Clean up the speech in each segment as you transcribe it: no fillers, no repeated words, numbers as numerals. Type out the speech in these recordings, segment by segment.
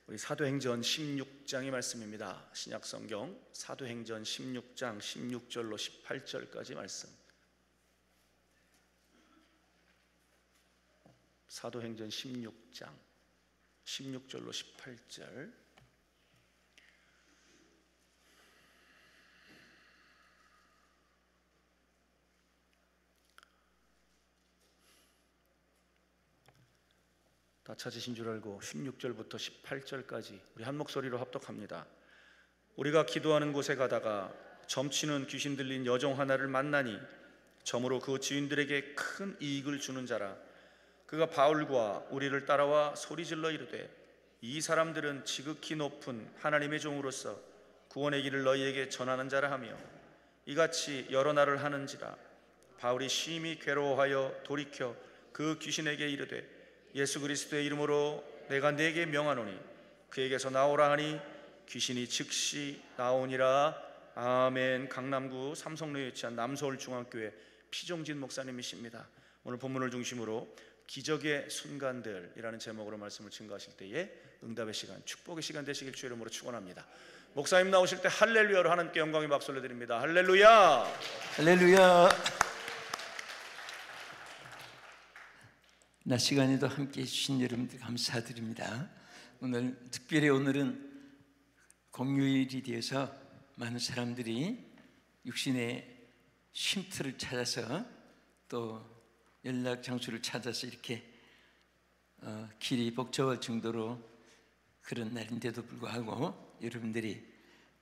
우리 사도행전 16장의 말씀입니다. 신약성경 사도행전 16장 16절로 18절까지 말씀. 사도행전 16장 16절로 18절. 다 찾으신 줄 알고 16절부터 18절까지 우리 한 목소리로 합독합니다. 우리가 기도하는 곳에 가다가 점치는 귀신 들린 여종 하나를 만나니 점으로 그 주인들에게 큰 이익을 주는 자라. 그가 바울과 우리를 따라와 소리질러 이르되 이 사람들은 지극히 높은 하나님의 종으로서 구원의 길을 너희에게 전하는 자라 하며 이같이 여러 날을 하는지라. 바울이 심히 괴로워하여 돌이켜 그 귀신에게 이르되 예수 그리스도의 이름으로 내가 네게 명하노니 그에게서 나오라 하니 귀신이 즉시 나오니라. 아멘. 강남구 삼성로에 위치한 남서울중앙교회 피종진 목사님이십니다. 오늘 본문을 중심으로 기적의 순간들이라는 제목으로 말씀을 증거하실 때에 응답의 시간, 축복의 시간 되시길 주의 이름으로 축원합니다. 목사님 나오실 때 할렐루야로 하나님께 영광의 박수 올려드립니다. 할렐루야, 할렐루야. 낮 시간에도 함께해 주신 여러분들 감사드립니다. 오늘은 공휴일이 되어서 많은 사람들이 육신의 쉼터를 찾아서 또 연락 장소를 찾아서 이렇게 길이 복잡할 정도로 그런 날인데도 불구하고 여러분들이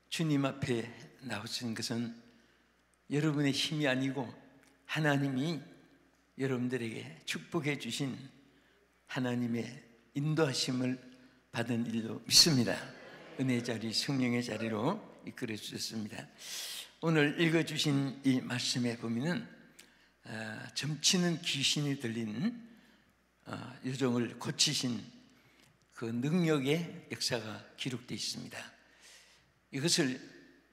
주님 앞에 나오신 것은 여러분의 힘이 아니고 하나님이 여러분들에게 축복해 주신 하나님의 인도하심을 받은 일로 믿습니다. 은혜의 자리, 성령의 자리로 이끌어 주셨습니다. 오늘 읽어주신 이 말씀에 보면은 점치는 귀신이 들린 여종을 고치신 그 능력의 역사가 기록되어 있습니다. 이것을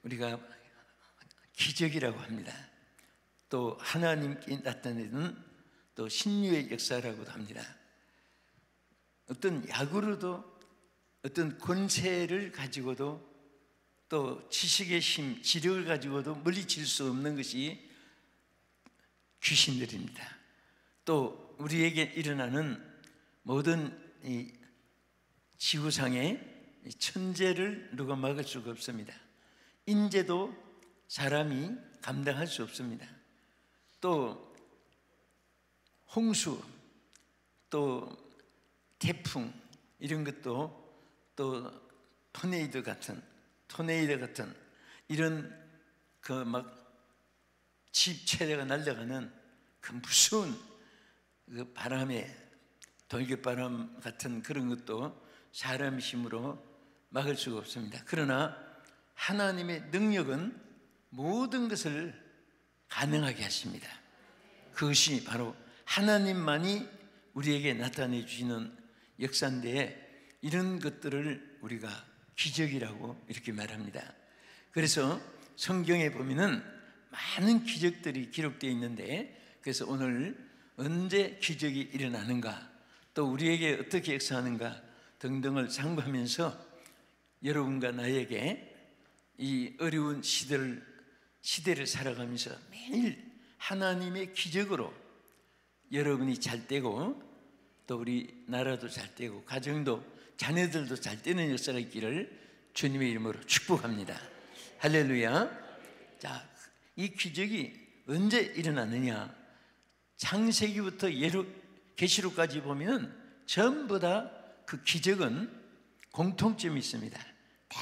우리가 기적이라고 합니다. 또 하나님께 나타내는 또 신유의 역사라고도 합니다. 어떤 약으로도 어떤 권세를 가지고도 또 지식의 힘, 지력을 가지고도 물리칠 수 없는 것이 귀신들입니다. 또 우리에게 일어나는 모든 이 지구상의 천재를 누가 막을 수가 없습니다. 인재도 사람이 감당할 수 없습니다. 또 홍수, 또 태풍 이런 것도 또 토네이도 같은 이런 그 막 집체대가 날아가는 그 무서운 그 바람에 돌격바람 같은 그런 것도 사람 힘으로 막을 수가 없습니다. 그러나 하나님의 능력은 모든 것을 가능하게 하십니다. 그것이 바로 하나님만이 우리에게 나타내 주시는 역사인데 이런 것들을 우리가 기적이라고 이렇게 말합니다. 그래서 성경에 보면은 많은 기적들이 기록되어 있는데 그래서 오늘 언제 기적이 일어나는가 또 우리에게 어떻게 역사하는가 등등을 상고하면서 여러분과 나에게 이 어려운 시대를 살아가면서 매일 하나님의 기적으로 여러분이 잘 되고 또 우리 나라도 잘 되고 가정도 자녀들도 잘 되는 역사가 있기를 주님의 이름으로 축복합니다. 할렐루야. 자, 이 기적이 언제 일어나느냐? 창세기부터 계시록까지 보면 전부 다 그 기적은 공통점이 있습니다. 다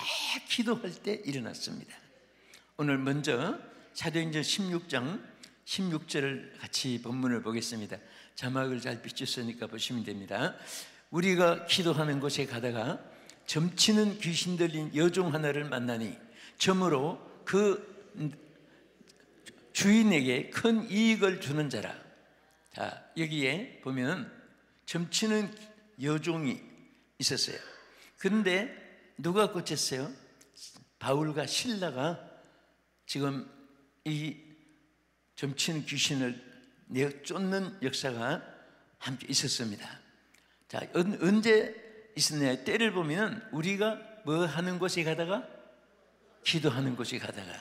기도할 때 일어났습니다. 오늘 먼저 사도행전 16장 16절을 같이 본문을 보겠습니다. 자막을 잘 비추으니까 보시면 됩니다. 우리가 기도하는 곳에 가다가 점치는 귀신 들린 여종 하나를 만나니 점으로 그 주인에게 큰 이익을 주는 자라. 자, 여기에 보면 점치는 여종이 있었어요. 그런데 누가 고쳤어요? 바울과 실라가 지금 이 점치는 귀신을 내어 쫓는 역사가 함께 있었습니다. 자, 언제 있었냐? 때를 보면 우리가 뭐 하는 곳에 가다가 기도하는 곳에 가다가.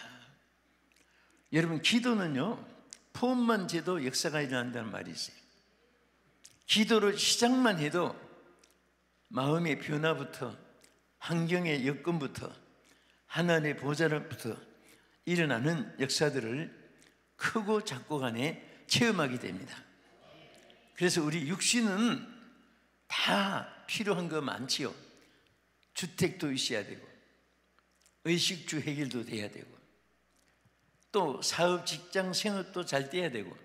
여러분, 기도는요 폼만 재도 역사가 일어난다는 말이 있어요. 기도를 시작만 해도 마음의 변화부터 환경의 여건부터 하나님의 보좌로부터 일어나는 역사들을 크고 작고 간에 체험하게 됩니다. 그래서 우리 육신은 다 필요한 거 많지요. 주택도 있어야 되고 의식주 해결도 돼야 되고 또 사업 직장 생업도 잘 돼야 되고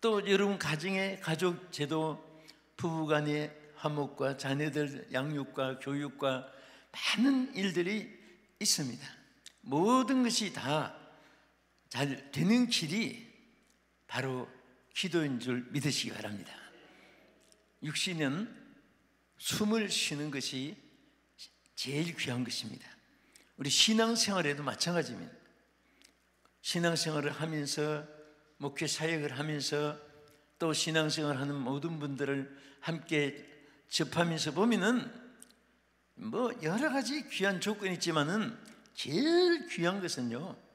또 여러분 가정의 가족 제도 부부간의 화목과 자녀들 양육과 교육과 많은 일들이 있습니다. 모든 것이 다 잘 되는 길이 바로 기도인 줄 믿으시기 바랍니다. 육신은 숨을 쉬는 것이 제일 귀한 것입니다. 우리 신앙생활에도 마찬가지입니다. 신앙생활을 하면서 목회 사역을 하면서 또 신앙생활을 하는 모든 분들을 함께 접하면서 보면은 뭐 여러 가지 귀한 조건이 있지만은 제일 귀한 것은요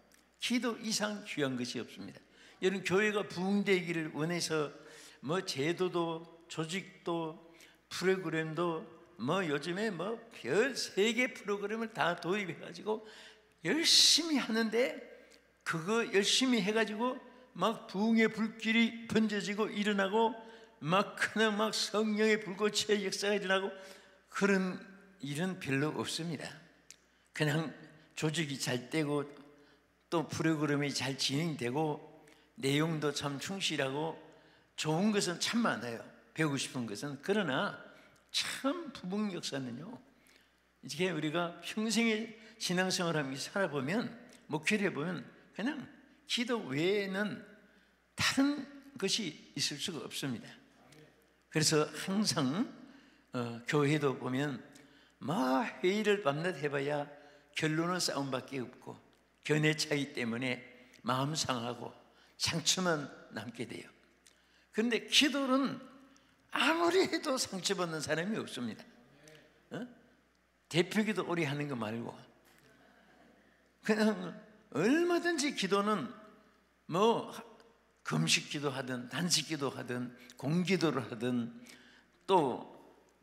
기도 이상 귀한 것이 없습니다. 여러분, 교회가 부흥되기를 원해서 뭐 제도도 조직도 프로그램도 뭐 요즘에 뭐 별 3개 프로그램을 다 도입해 가지고 열심히 하는데 그거 열심히 해 가지고 막 부흥의 불길이 번져지고 일어나고 막 그냥 막 성령의 불꽃의 역사가 일어나고 그런 일은 별로 없습니다. 그냥 조직이 잘 되고 또 프로그램이 잘 진행되고 내용도 참 충실하고 좋은 것은 참 많아요. 배우고 싶은 것은. 그러나 참 부흥 역사는요 이게 우리가 평생의 신앙생활하면서 살아보면 목회를 해보면 그냥 기도 외에는 다른 것이 있을 수가 없습니다. 그래서 항상 교회도 보면 뭐 회의를 밤낮 해봐야 결론은 싸움밖에 없고 견해 차이 때문에 마음 상하고 상처만 남게 돼요. 그런데 기도는 아무리 해도 상처받는 사람이 없습니다. 대표기도 오래 하는 거 말고 그냥 얼마든지 기도는 뭐 금식기도 하든 단식기도 하든 공기도를 하든 또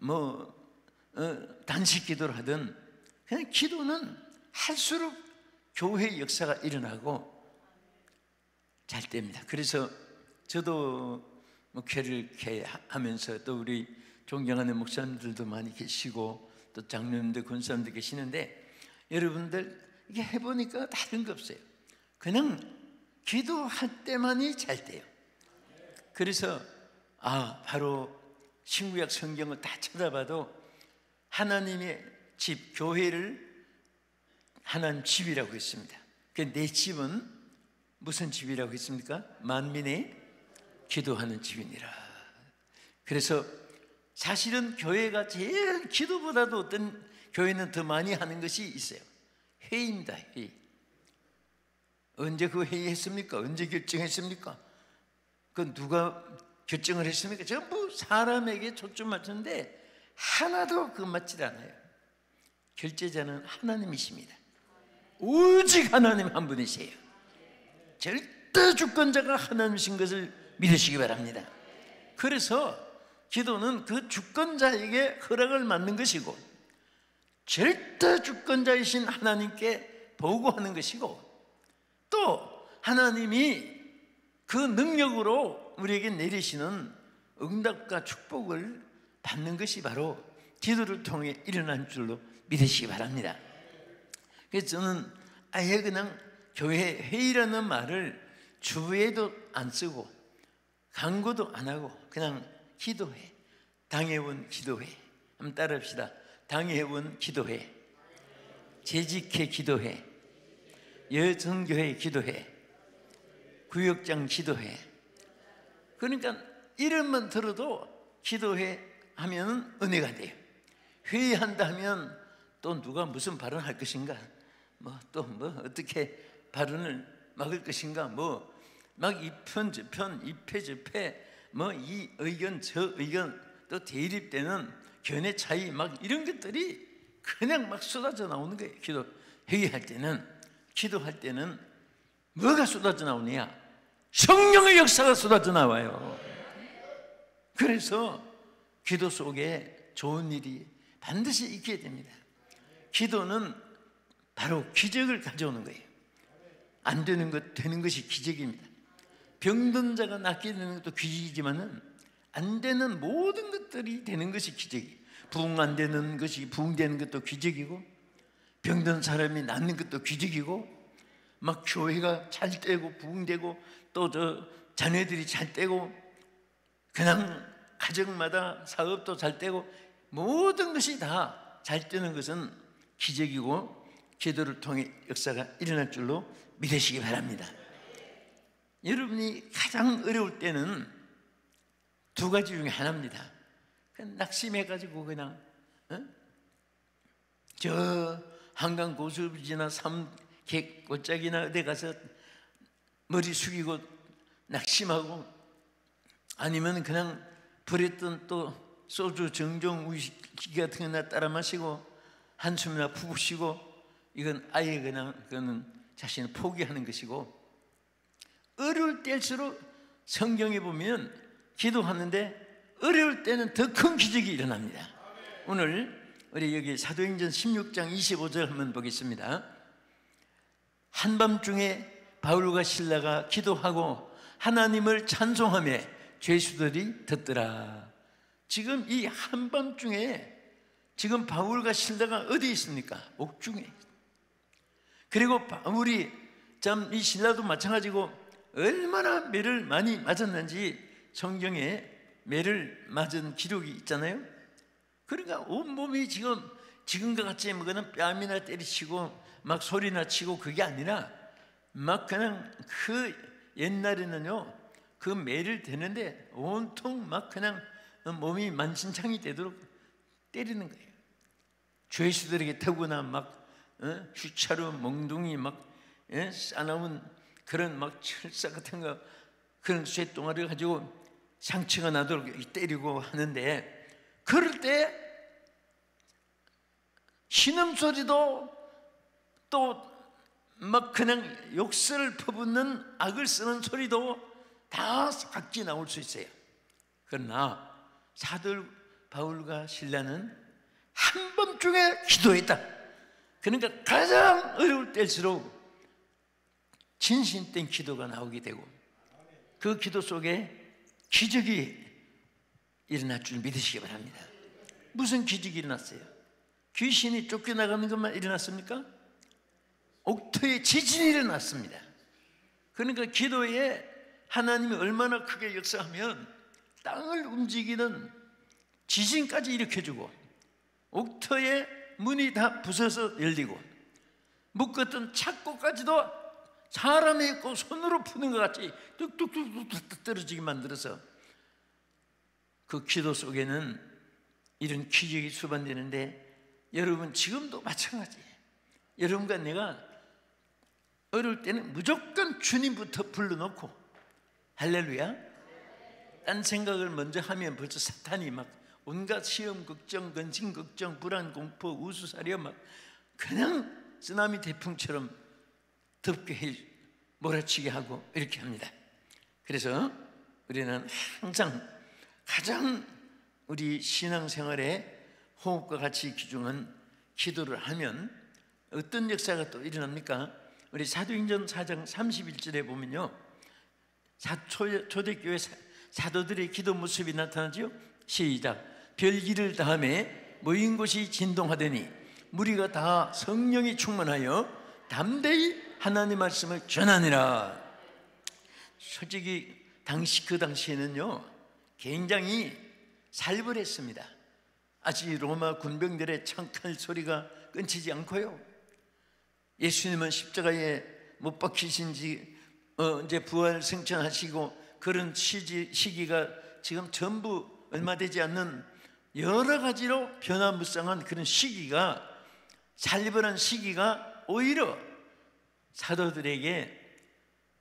뭐 단식기도를 하든 그냥 기도는 할수록 교회의 역사가 일어나고 잘 됩니다. 그래서 저도 목회를 이렇게 하면서 또 우리 존경하는 목사님들도 많이 계시고 또 장로님들 권사님들 계시는데 여러분들 이게 해보니까 다른 거 없어요. 그냥 기도할 때만이 잘 돼요. 그래서 바로 신구약 성경을 다 찾아봐도 하나님의 집, 교회를 하나님 집이라고 했습니다. 내 집은 무슨 집이라고 했습니까? 만민의 기도하는 집이니라. 그래서 사실은 교회가 제일 기도보다도 어떤 교회는 더 많이 하는 것이 있어요. 회의입니다. 회의. 언제 그 회의했습니까? 언제 결정했습니까? 그 누가 결정을 했습니까? 전부 사람에게 초점 맞추는데 하나도 그 맞질 않아요. 결제자는 하나님이십니다. 오직 하나님 한 분이세요. 절대 주권자가 하나님이신 것을 믿으시기 바랍니다. 그래서 기도는 그 주권자에게 허락을 받는 것이고 절대 주권자이신 하나님께 보고하는 것이고 또 하나님이 그 능력으로 우리에게 내리시는 응답과 축복을 받는 것이 바로 기도를 통해 일어난 줄로 믿으시기 바랍니다. 그래서 저는 아예 그냥 교회 회의라는 말을 주부에도 안 쓰고 광고도 안 하고 그냥 기도회, 당회원 기도회. 한번 따라합시다. 당회원 기도회, 재직회 기도회, 여성교회 기도회, 구역장 기도회. 그러니까 이름만 들어도 기도회 하면 은혜가 돼요. 회의한다 하면 또 누가 무슨 발언할 것인가, 또 어떻게 발언을 막을 것인가, 막 이편 저편, 이패 저패, 이 의견 저 의견 또 대립되는 견해 차이 막 이런 것들이 그냥 막 쏟아져 나오는 거예요. 회개할 때는, 기도할 때는 뭐가 쏟아져 나오느냐? 성령의 역사가 쏟아져 나와요. 그래서 기도 속에 좋은 일이 반드시 있게 됩니다. 기도는 바로 기적을 가져오는 거예요. 안 되는 것 되는 것이 기적입니다. 병든 자가 낫게 되는 것도 기적이지만은 안 되는 모든 것들이 되는 것이 기적이에요. 부흥 안 되는 것이 부흥되는 것도 기적이고, 병든 사람이 낫는 것도 기적이고, 막 교회가 잘 되고 부흥되고, 또 저 자녀들이 잘 되고, 그냥 가정마다 사업도 잘 되고, 모든 것이 다 잘 되는 것은 기적이고 기도를 통해 역사가 일어날 줄로 믿으시기 바랍니다. 여러분이 가장 어려울 때는 두 가지 중에 하나입니다. 그냥 낙심해가지고 그냥 저 한강 고수부지나 삼객골짜기나 어디 가서 머리 숙이고 낙심하고, 아니면 그냥 버렸던 또 소주 정종 위스키 같은 거나 따라 마시고 한숨이나 푹 쉬고, 이건 아예 그냥 그거는 자신을 포기하는 것이고, 어려울 때일수록 성경에 보면 기도하는데 어려울 때는 더 큰 기적이 일어납니다. 오늘 우리 여기 사도행전 16장 25절 한번 보겠습니다. 한밤중에 바울과 실라가 기도하고 하나님을 찬송하며 죄수들이 듣더라. 지금 이 한밤중에 지금 바울과 실라가 어디 있습니까? 옥중에. 그리고 바울이 참 이 실라도 마찬가지고 얼마나 매를 많이 맞았는지 성경에 매를 맞은 기록이 있잖아요. 그러니까 온몸이 지금과 같이 뭐 그냥 뺨이나 때리치고 막 소리나 치고 그게 아니라 막 그냥 그 옛날에는요 그 매를 대는데 온통 막 그냥 몸이 만신창이 되도록 때리는 거예요. 죄수들에게 더구나 막 휘차로 몽둥이 막 싸나운 그런 막 철사 같은 거, 그런 쇠똥아리를 가지고 상처가 나도록 때리고 하는데, 그럴 때 신음소리도 또 막 그냥 욕설을 퍼붓는 악을 쓰는 소리도 다 각기 나올 수 있어요. 그러나 사도 바울과 실라는 한밤중에 기도했다. 그러니까 가장 어려울 때일수록 진심된 기도가 나오게 되고, 그 기도 속에 기적이 일어날 줄 믿으시기 바랍니다. 무슨 기적이 일어났어요? 귀신이 쫓겨나가는 것만 일어났습니까? 옥토에 지진이 일어났습니다. 그러니까 기도에 하나님이 얼마나 크게 역사하면 땅을 움직이는 지진까지 일으켜주고, 옥토의 문이 다 부서서 열리고, 묶었던 착고까지도 사람이 있고 손으로 푸는 것 같이 뚝뚝뚝뚝 떨어지게 만들어서, 그 기도 속에는 이런 기적이 수반되는데, 여러분 지금도 마찬가지예요. 여러분과 내가 어려울 때는 무조건 주님부터 불러놓고, 할렐루야, 딴 생각을 먼저 하면 벌써 사탄이 막 온갖 시험 걱정, 근심 걱정, 불안, 공포, 우수사려 막 그냥 쓰나미 태풍처럼 덮게 몰아치게 하고 이렇게 합니다. 그래서 우리는 항상 가장 우리 신앙생활에 호흡과 같이 귀중한 기도를 하면 어떤 역사가 또 일어납니까? 우리 사도행전 4장 31절에 보면요, 초대교회 사도들의 기도 모습이 나타나죠. 시작. 별기를 다음에 모인 곳이 진동하더니 무리가 다 성령이 충만하여 담대히 하나님 말씀을 전하니라. 솔직히 그 당시에는요 굉장히 살벌했습니다. 아직 로마 군병들의 창칼 소리가 끊이지 않고요, 예수님은 십자가에 못 박히신 지 이제 부활 승천하시고 그런 시기가 지금 전부 얼마 되지 않는 여러 가지로 변화무쌍한 그런 시기가, 살벌한 시기가 오히려 사도들에게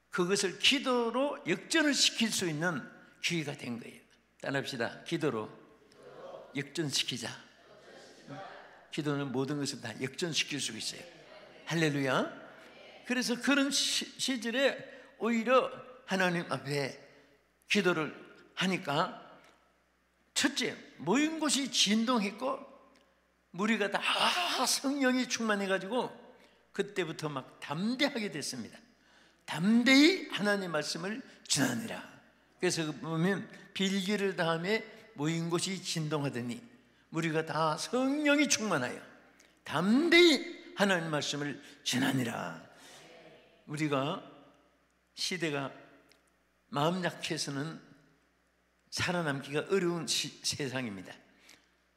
그것을 기도로 역전을 시킬 수 있는 기회가 된 거예요. 따라합시다. 기도로 역전시키자. 기도는 모든 것을 다 역전시킬 수 있어요. 할렐루야. 그래서 그런 시절에 오히려 하나님 앞에 기도를 하니까 첫째, 모인 곳이 진동했고 무리가 다 성령이 충만해가지고 그때부터 막 담대하게 됐습니다. 담대히 하나님 말씀을 전하니라. 그래서 보면 빌기를 다음에 모인 곳이 진동하더니 무리가 다 성령이 충만하여 담대히 하나님 말씀을 전하니라. 우리가 시대가 마음 약해서는 살아남기가 어려운 세상입니다.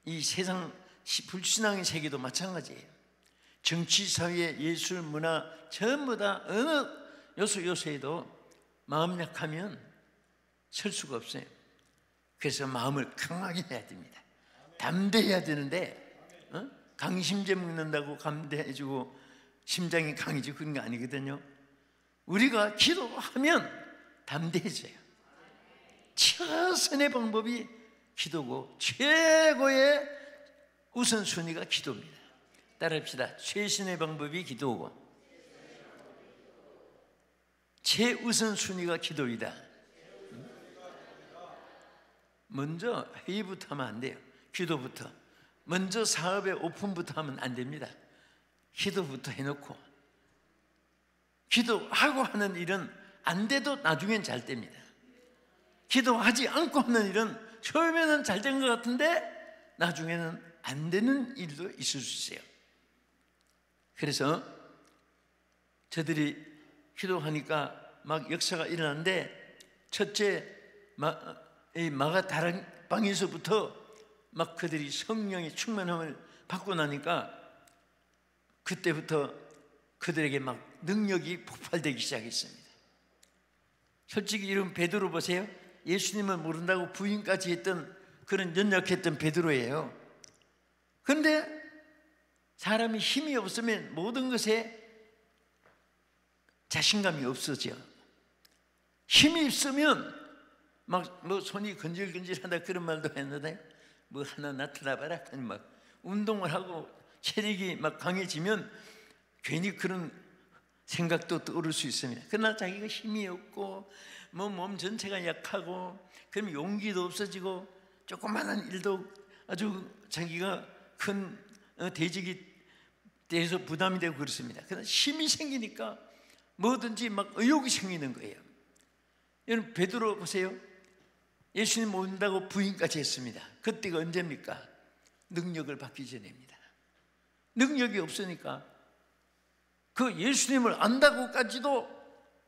이 세상 불신앙의 세계도 마찬가지예요. 정치, 사회, 예술, 문화 전부 다 어느 요소에도 마음 약하면 설 수가 없어요. 그래서 마음을 강하게 해야 됩니다. 담대해야 되는데 강심제 먹는다고 감대해주고 심장이 강해지고 그런 게 아니거든요. 우리가 기도하면 담대해져요. 최선의 방법이 기도고 최고의 우선순위가 기도입니다. 따라합시다. 최선의 방법이 기도고 최우선순위가 기도이다. 먼저 회의부터 하면 안 돼요. 기도부터. 먼저 사업의 오픈부터 하면 안 됩니다. 기도부터 해놓고 기도하고 하는 일은 안 돼도 나중엔 잘 됩니다. 기도하지 않고 하는 일은 처음에는 잘 된 것 같은데 나중에는 안 되는 일도 있을 수 있어요. 그래서 저들이 기도하니까 막 역사가 일어나는데 첫째 마가다락방에서부터 막 그들이 성령의 충만함을 받고 나니까 그때부터 그들에게 막 능력이 폭발되기 시작했습니다. 솔직히 이런 베드로 보세요. 예수님을 모른다고 부인까지 했던 그런 연약했던 베드로예요. 그런데 사람이 힘이 없으면 모든 것에 자신감이 없어져. 힘이 있으면 막 뭐 손이 건질건질하다 그런 말도 했는데 뭐 하나 나타나봐라. 막 운동을 하고 체력이 막 강해지면 괜히 그런 생각도 떠오를 수 있습니다. 그러나 자기가 힘이 없고 뭐 몸 전체가 약하고 그럼 용기도 없어지고 조그마한 일도 아주 자기가 큰 대직이 돼서 부담이 되고 그렇습니다. 그러나 힘이 생기니까 뭐든지 막 의욕이 생기는 거예요. 여러분 베드로 보세요. 예수님 모른다고 부인까지 했습니다. 그때가 언제입니까? 능력을 받기 전입니다. 능력이 없으니까 그 예수님을 안다고까지도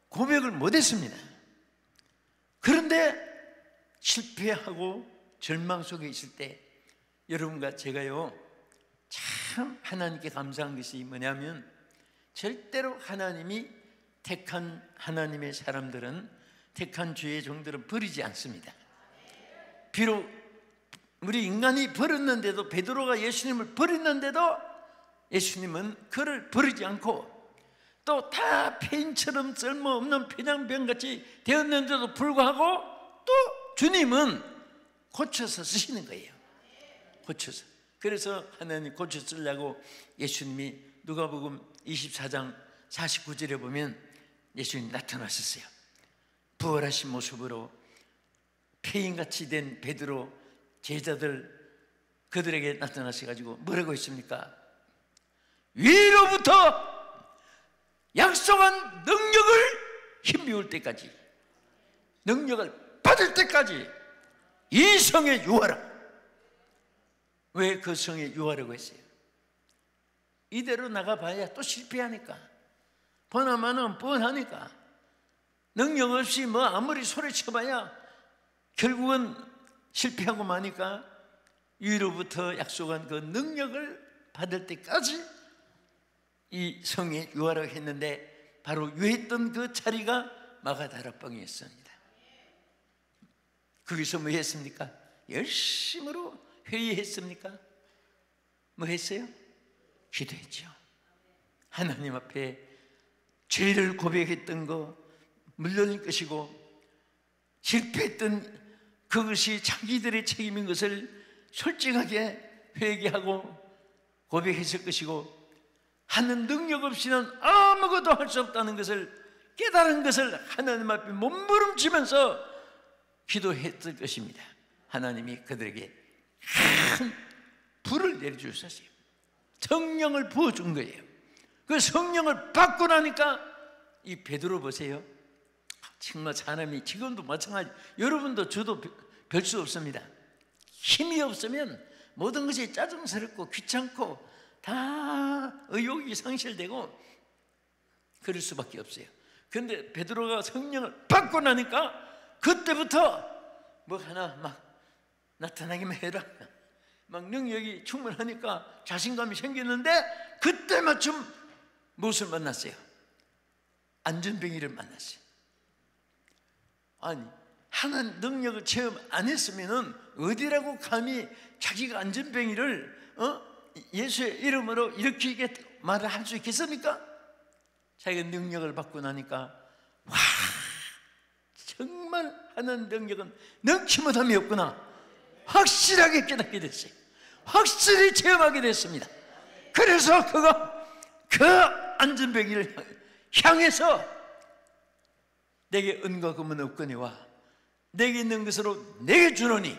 고백을 못했습니다. 그런데 실패하고 절망 속에 있을 때 여러분과 제가요 참 하나님께 감사한 것이 뭐냐면 절대로 하나님이 택한 하나님의 사람들은 택한 주의 종들은 버리지 않습니다. 비록 우리 인간이 버렸는데도 베드로가 예수님을 버렸는데도 예수님은 그를 버리지 않고 또 다 폐인처럼 쓸모없는 폐장병같이 되었는데도 불구하고 또 주님은 고쳐서 쓰시는 거예요. 고쳐서. 그래서 하나님 고쳐 쓰려고 예수님이 누가복음 24장 49절에 보면 예수님이 나타나셨어요. 부활하신 모습으로 폐인같이 된 베드로 제자들 그들에게 나타나셔가지고 뭐라고 했습니까? 위로부터 약속한 능력을 힘미울 때까지 능력을 받을 때까지 이 성에 유하라. 왜 그 성에 유하라고 했어요? 이대로 나가봐야 또 실패하니까 번하면은 뻔하니까 능력 없이 뭐 아무리 소리쳐봐야 결국은 실패하고 마니까 위로부터 약속한 그 능력을 받을 때까지 이 성에 유하라고 했는데 바로 유했던 그 자리가 마가다락방이었습니다. 거기서 뭐 했습니까? 열심으로 회의했습니까? 뭐 했어요? 기도했죠. 하나님 앞에 죄를 고백했던 거 물러날 것이고 실패했던 그것이 자기들의 책임인 것을 솔직하게 회개하고 고백했을 것이고, 하는 능력 없이는 아무것도 할 수 없다는 것을 깨달은 것을 하나님 앞에 몸부림치면서 기도했을 것입니다. 하나님이 그들에게 큰 불을 내려주셨어요. 성령을 부어준 거예요. 그 성령을 받고 나니까 이 베드로 보세요. 정말 사람이 지금도 마찬가지, 여러분도 저도 별 수 없습니다. 힘이 없으면 모든 것이 짜증스럽고 귀찮고 다 의욕이 상실되고 그럴 수밖에 없어요. 그런데 베드로가 성령을 받고 나니까 그때부터 뭐 하나 막 나타나기만 해라, 막 능력이 충만하니까 자신감이 생겼는데, 그때 마침 무엇을 만났어요? 안전뱅이를 만났어요. 아니, 하나님 능력을 체험 안 했으면은 어디라고 감히 자기가 안전뱅이를 예수의 이름으로 이렇게 말을 할 수 있겠습니까? 자기가 능력을 받고 나니까 와, 정말 하나님 능력은 능치 못함이 없구나 확실하게 깨닫게 됐어요. 확실히 체험하게 됐습니다. 그래서 그 안전뱅이를 향해서 내게 은과 금은 없거니와 내게 있는 것으로 내게 주노니,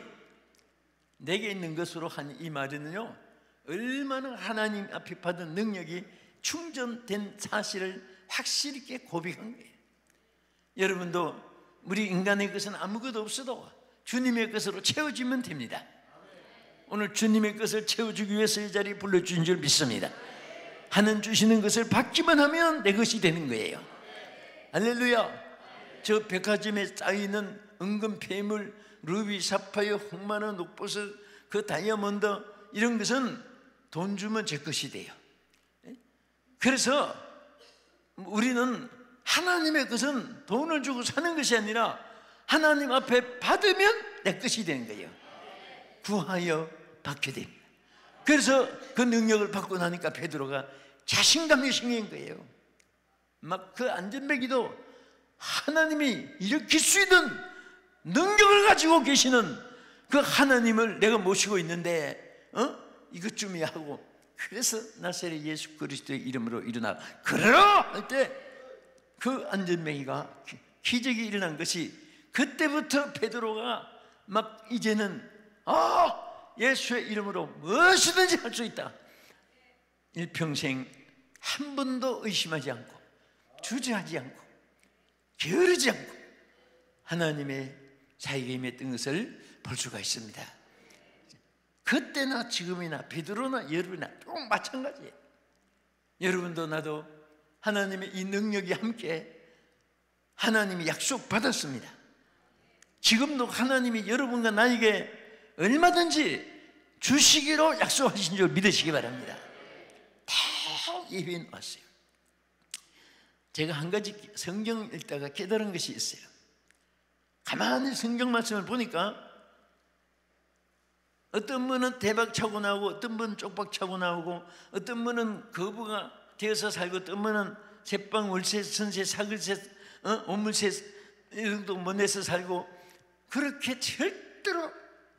내게 있는 것으로 한 이 말은요, 얼마나 하나님 앞에 받은 능력이 충전된 사실을 확실히 있게 고백한 거예요. 여러분도 우리 인간의 것은 아무것도 없어도 주님의 것으로 채워지면 됩니다. 오늘 주님의 것을 채워주기 위해서 이 자리에 불러주신 줄 믿습니다. 하나님 주시는 것을 받기만 하면 내 것이 되는 거예요. 할렐루야. 저 백화점에 쌓여있는 은금, 폐물, 루비, 사파이어, 홍마나, 녹보석, 그 다이아몬드, 이런 것은 돈 주면 제 것이 돼요. 그래서 우리는 하나님의 것은 돈을 주고 사는 것이 아니라 하나님 앞에 받으면 내 것이 되는 거예요. 구하여 받게 됩니다. 그래서 그 능력을 받고 나니까 베드로가 자신감이 생긴 거예요. 막 그 안전뱅이도 하나님이 일으킬 수 있는 능력을 가지고 계시는 그 하나님을 내가 모시고 있는데 이것쯤이야 하고, 그래서 나사렛 예수 그리스도의 이름으로 일어나 그러라 할 때 그 안전뱅이가 기적이 일어난 것이, 그때부터 베드로가 막 이제는 예수의 이름으로 무엇이든지 할 수 있다. 일평생 한 번도 의심하지 않고 주저하지 않고 게으르지 않고 하나님의 자기가 임했던 것을 볼 수가 있습니다. 그때나 지금이나 베드로나 여러분이나 꼭 마찬가지예요. 여러분도 나도 하나님의 이 능력이 함께 하나님이 약속 받았습니다. 지금도 하나님이 여러분과 나에게 얼마든지 주시기로 약속하신 줄 믿으시기 바랍니다. 다 예비해 왔어요. 제가 한 가지 성경 읽다가 깨달은 것이 있어요. 가만히 성경 말씀을 보니까 어떤 분은 대박 차고 나오고, 어떤 분은 쪽박 차고 나오고, 어떤 분은 거부가 되어서 살고, 어떤 분은 제빵, 월세, 선세, 사글세, 오물세 이런 것도 못 내서 살고, 그렇게 절대로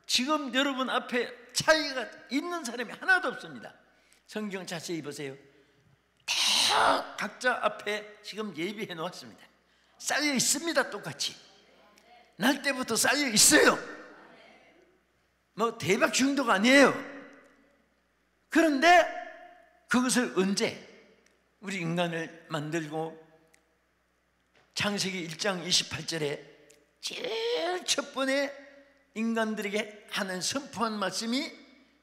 지금 여러분 앞에 차이가 있는 사람이 하나도 없습니다. 성경 자세히 보세요. 다 각자 앞에 지금 예비해 놓았습니다. 쌓여 있습니다. 똑같이 날 때부터 쌓여 있어요. 뭐 대박 중도가 아니에요. 그런데 그것을 언제 우리 인간을 만들고 창세기 1장 28절에 제일 첫 번에 인간들에게 하는 선포한 말씀이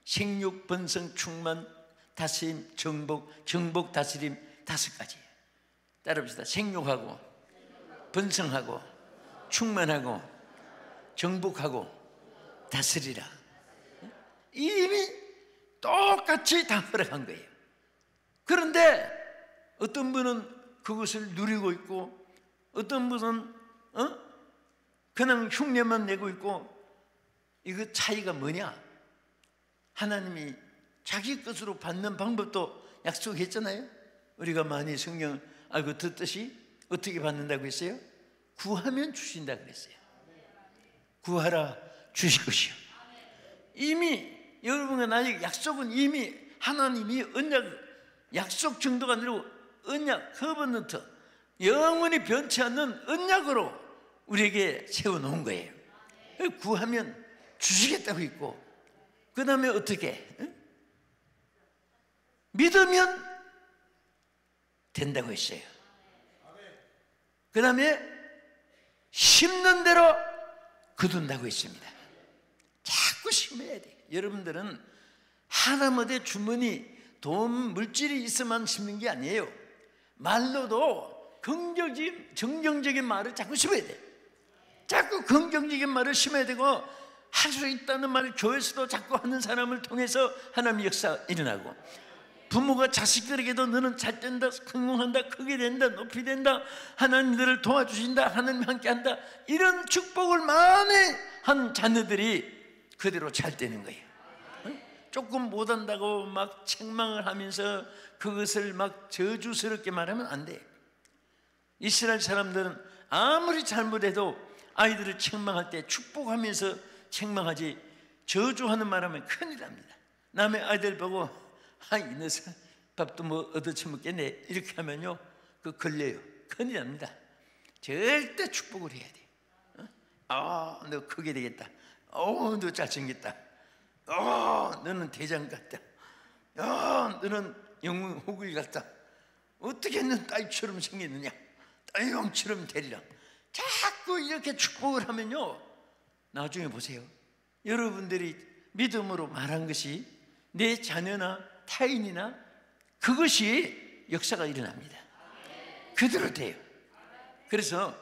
생육, 번성, 충만, 다스림, 정복, 다스림 5가지예요. 따라합시다. 생육하고, 번성하고, 충만하고, 정복하고, 다스리라. 이미 똑같이 다 허락한 거예요. 그런데 어떤 분은 그것을 누리고 있고, 어떤 분은 그냥 흉내만 내고 있고, 이거 차이가 뭐냐? 하나님이 자기 것으로 받는 방법도 약속했잖아요. 우리가 많이 성경 알고 듣듯이 어떻게 받는다고 했어요? 구하면 주신다고 했어요. 구하라 주실 것이요. 이미 여러분과 나의 약속은 이미 하나님이 언약, 약속 정도가 아니라 언약, 커버넌트, 영원히 변치 않는 언약으로 우리에게 세워놓은 거예요. 구하면 주시겠다고 있고, 그 다음에 어떻게? 믿으면 된다고 했어요. 그 다음에 심는 대로 거둔다고 했습니다. 자꾸 심어야 돼요. 여러분들은 하나님의 주머니, 돈, 물질이 있으면 심는 게 아니에요. 말로도 긍정적인, 정경적인 말을 자꾸 심어야 돼요. 자꾸 긍정적인 말을 심어야 되고, 할 수 있다는 말을 교회에서도 자꾸 하는 사람을 통해서 하나님의 역사가 일어나고, 부모가 자식들에게도 너는 잘 된다, 성공한다, 크게 된다, 높이 된다, 하나님 너를 도와주신다, 하나님 함께한다, 이런 축복을 많이 한 자녀들이 그대로 잘 되는 거예요. 조금 못한다고 막 책망을 하면서 그것을 막 저주스럽게 말하면 안 돼요. 이스라엘 사람들은 아무리 잘못해도 아이들을 책망할 때 축복하면서 책망하지, 저주하는 말하면 큰일 납니다. 남의 아이들 보고 이 녀석 밥도 뭐 얻어쳐먹겠네 이렇게 하면요, 그 걸려요. 큰일 납니다. 절대 축복을 해야 돼. 너 크게 되겠다. 너 잘생겼다. 너는 대장 같다. 너는 영웅 호글 같다. 어떻게 너 딸처럼 생겼느냐, 딸용처럼 되리라. 자꾸 이렇게 축복을 하면요, 나중에 보세요. 여러분들이 믿음으로 말한 것이 내 자녀나 타인이나 그것이 역사가 일어납니다. 그대로 돼요. 그래서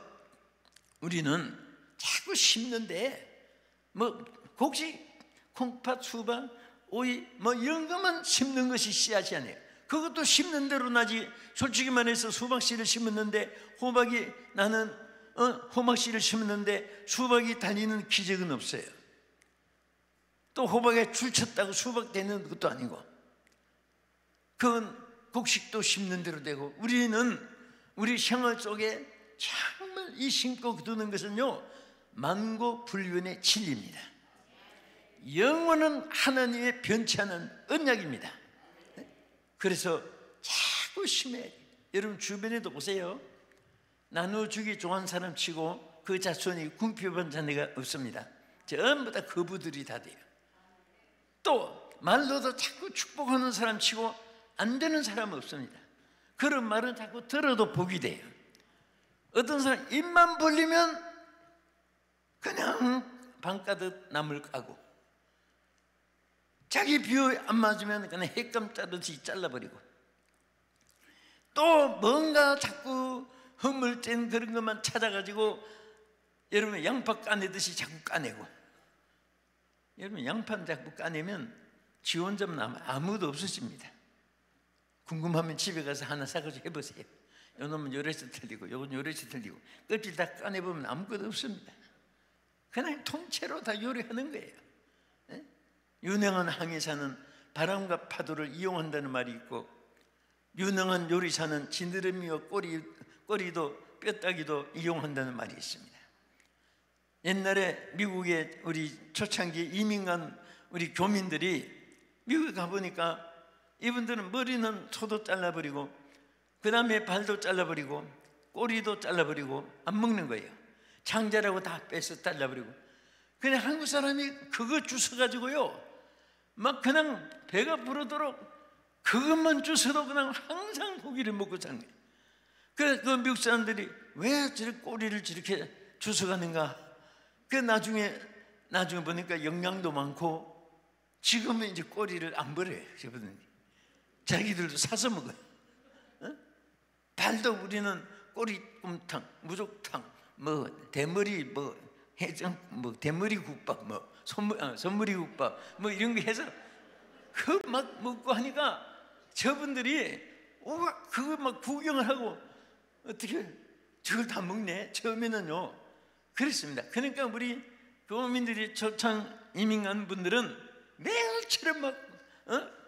우리는 자꾸 심는데, 뭐 곡식, 콩팥, 수박, 오이 뭐 이런 것만 심는 것이 씨앗이 아니에요. 그것도 심는 대로 나지. 솔직히 말해서 수박씨를 심었는데 호박이 나는 호박씨를 심었는데 수박이 다니는 기적은 없어요. 또 호박에 줄 쳤다고 수박 되는 것도 아니고, 그건 곡식도 심는 대로 되고, 우리는 우리 생활 속에 정말 이 심고 거두는 것은요, 만고불변의 진리입니다. 영원한 하나님의 변치 않은 언약입니다. 그래서 자꾸 심어야 돼요. 여러분 주변에도 보세요. 나눠주기 좋아하는 사람 치고 그 자손이 궁핍한 자녀가 없습니다. 전부 다 거부들이 다 돼요. 또 말로도 자꾸 축복하는 사람 치고 안 되는 사람은 없습니다. 그런 말은 자꾸 들어도 복이 돼요. 어떤 사람 입만 벌리면 그냥 방가듯 남을 까고, 자기 비유 안 맞으면 그냥 핵감 자르듯이 잘라버리고, 또 뭔가 자꾸 허물된 그런 것만 찾아가지고 여러분 양파 까내듯이 자꾸 까내고, 여러분 양파는 자꾸 까내면 지 혼자 남아 아무도 없으십니다. 궁금하면 집에 가서 하나 사가지고 해보세요. 요놈은 요래서 틀리고 요건 요래서 틀리고 껍질 다 까내보면 아무것도 없습니다. 그냥 통째로 다 요리하는 거예요. 유능한 항해사는 바람과 파도를 이용한다는 말이 있고, 유능한 요리사는 지느러미와 꼬리도 뼈다귀도 이용한다는 말이 있습니다. 옛날에 미국에 우리 초창기 이민간 우리 교민들이 미국에 가보니까 이분들은 머리는 소도 잘라버리고 그 다음에 발도 잘라버리고 꼬리도 잘라버리고 안 먹는 거예요. 장자라고 다 빼서 잘라버리고, 그냥 한국 사람이 그거 주워가지고요 막 그냥 배가 부르도록 그것만 주워도 그냥 항상 고기를 먹고 사는 거예요. 그래서 그 미국 사람들이 왜 저렇게 꼬리를 저렇게 주워가는가. 그 나중에 보니까 영양도 많고, 지금은 이제 꼬리를 안 버려요. 자기들도 사서 먹어요. 발도 우리는 꼬리곰탕, 무족탕, 뭐 대머리, 뭐 해장, 뭐 대머리 국밥, 뭐 선머리 국밥, 뭐 이런 거 해서 그 막 먹고 하니까 저분들이 그거 막 구경을 하고 어떻게 저걸 다 먹네. 처음에는요 그랬습니다. 그러니까 우리 교민들이 초창 이민 간 분들은 매일처럼 막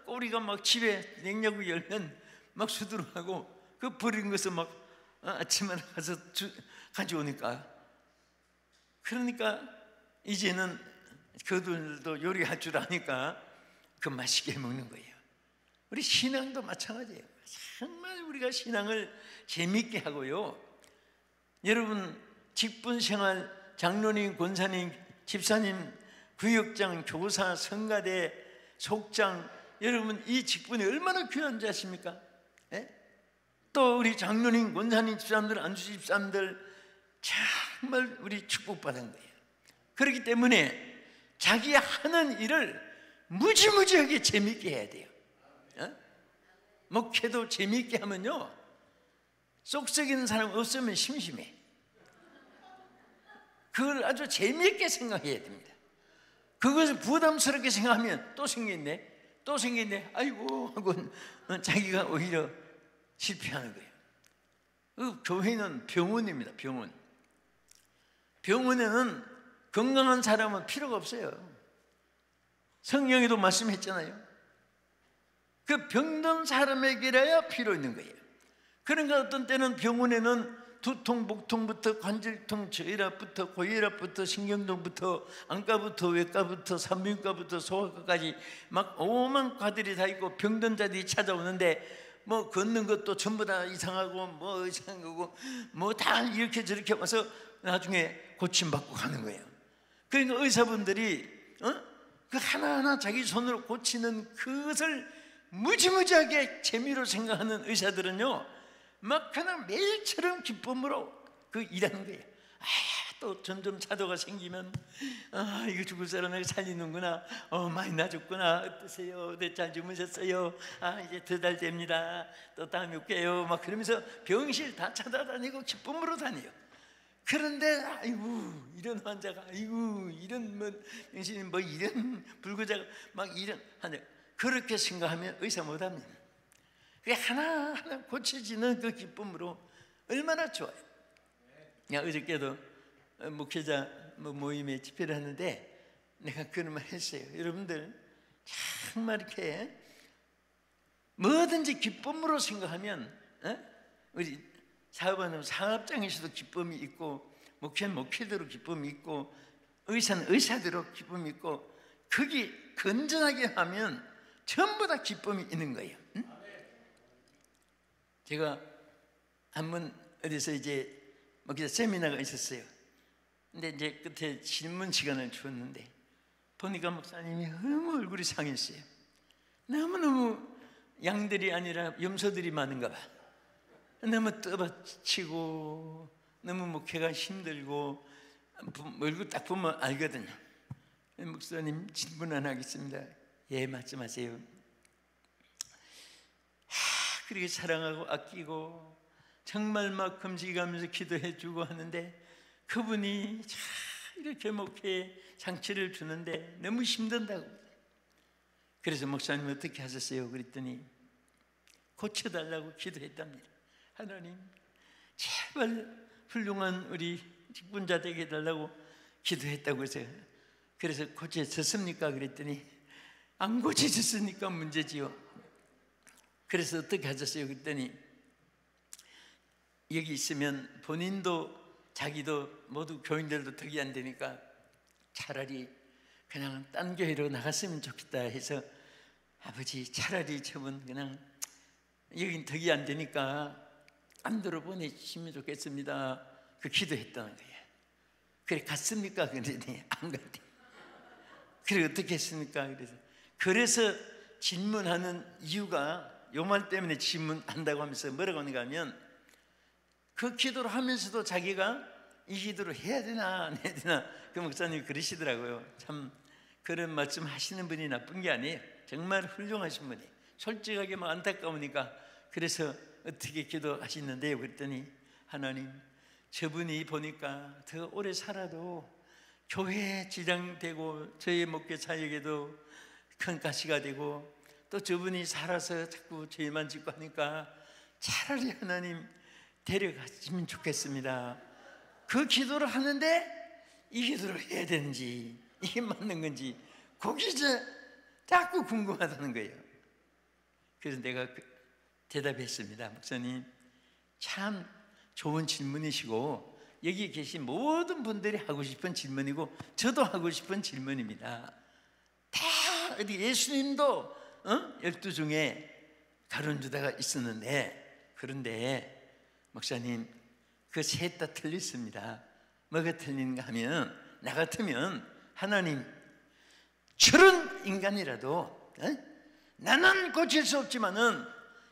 꼬리가 막 집에 냉장고 열면 막 수두룩하고, 그 버린 것을 막 아침에 가서 가져오니까, 그러니까 이제는 그들도 요리할 줄 아니까 그 맛있게 먹는 거예요. 우리 신앙도 마찬가지예요. 정말 우리가 신앙을 재밌게 하고요. 여러분 직분 생활, 장로님, 권사님, 집사님, 구역장, 교사, 성가대, 속장, 여러분 이 직분이 얼마나 귀한 줄 아십니까? 예? 또 우리 장로님, 권사님, 집사님들, 안수 집사님들 정말 우리 축복받은 거예요. 그렇기 때문에 자기 하는 일을 무지무지하게 재밌게 해야 돼요. 목회도 재밌게 하면요, 쏙 썩이는 사람 없으면 심심해. 그걸 아주 재미있게 생각해야 됩니다. 그것을 부담스럽게 생각하면 또 생겼네, 또 생겼네, 아이고 하고 자기가 오히려 실패하는 거예요. 그 교회는 병원입니다. 병원. 병원에는 건강한 사람은 필요가 없어요. 성경에도 말씀했잖아요. 그 병든 사람에게라야 필요 있는 거예요. 그러니까 어떤 때는 병원에는 두통, 목통부터 관절통, 저혈압부터 고혈압부터 신경통부터 안과부터 외과부터 산부인과부터 소아과까지 막 오만 과들이 다 있고 병든 자들이 찾아오는데 뭐 걷는 것도 전부 다 이상하고 뭐 이상한 거고 뭐 다 이렇게 저렇게 와서 나중에 고침받고 가는 거예요. 그러니까 의사분들이 그 하나하나 자기 손으로 고치는 그것을 무지무지하게 재미로 생각하는 의사들은요, 막 그냥 매일처럼 기쁨으로 그 일하는 거예요. 또 점점 차도가 생기면 이거 죽을 사람에게 살리는구나, 많이 나아졌구나, 어떠세요? 네, 잘 주무셨어요? 이제 2달 됩니다, 또 다음에 올게요, 막 그러면서 병실 다 찾아다니고 기쁨으로 다녀요. 그런데 아이고 이런 환자가, 아이고 이런 뭐 병신이 뭐 이런 불구자가 막 이런 환자, 그렇게 생각하면 의사 못합니다. 그게 하나하나 고쳐지는 그 기쁨으로 얼마나 좋아요. 어저께도 목회자 모임에 집회를 하는데 내가 그런 말 했어요. 여러분들 정말 이렇게 뭐든지 기쁨으로 생각하면, 우리 사업하는 사업장에서도 기쁨이 있고, 목회는 목회대로 기쁨이 있고, 의사는 의사대로 기쁨이 있고, 거기 건전하게 하면 전부 다 기쁨이 있는 거예요. 제가 한번 어디서 이제 목회자 세미나가 있었어요. 근데 이제 끝에 질문 시간을 주었는데 보니까 목사님이 너무 얼굴이 상했어요. 너무너무 양들이 아니라 염소들이 많은가 봐. 너무 떠받치고 너무 목회가 힘들고 얼굴 딱 보면 알거든요. 목사님 질문 하나 하겠습니다. 예, 말씀하세요. 그렇게 사랑하고 아끼고 정말 막 금식하면서 기도해 주고 하는데 그분이 이렇게 목회에 장치를 주는데 너무 힘든다고. 그래서 목사님 어떻게 하셨어요? 그랬더니 고쳐달라고 기도했답니다. 하나님 제발 훌륭한 우리 직분자 되게 해달라고 기도했다고 해서, 그래서 고쳐졌습니까? 그랬더니 안 고쳐졌으니까 문제지요. 그래서 어떻게 하셨어요? 그랬더니 여기 있으면 본인도 자기도 모두 교인들도 덕이 안 되니까 차라리 그냥 딴 교회로 나갔으면 좋겠다 해서, 아버지 차라리 저분 그냥 여긴 덕이 안 되니까 딴 데로 보내주시면 좋겠습니다. 그 기도했다는 거예요. 그래 갔습니까? 그랬더니 안 갔대. 그래 어떻게 했습니까? 그래서 질문하는 이유가 요 말 때문에 질문한다고 하면서 뭐라고 하는가 하면, 그 기도를 하면서도 자기가 이 기도를 해야 되나 안 해야 되나, 그 목사님이 그러시더라고요. 참 그런 말씀 하시는 분이 나쁜 게 아니에요. 정말 훌륭하신 분이 솔직하게 막 안타까우니까 그래서 어떻게 기도하시는데요? 그랬더니 하나님 저분이 보니까 더 오래 살아도 교회에 지장되고 저희 목회 사역에도 큰 가시가 되고, 또 저분이 살아서 자꾸 죄만 짓고 하니까 차라리 하나님 데려갔으면 좋겠습니다. 그 기도를 하는데 이 기도를 해야 되는지 이게 맞는 건지 그게 자꾸 궁금하다는 거예요. 그래서 내가 대답했습니다. 목사님 참 좋은 질문이시고 여기 계신 모든 분들이 하고 싶은 질문이고 저도 하고 싶은 질문입니다. 다 어디 예수님도 12 중에 가룟 유다가 있었는데, 그런데 목사님 그 셋 다 틀렸습니다. 뭐가 틀린가 하면, 나 같으면 하나님 저런 인간이라도 나는 고칠 수 없지만은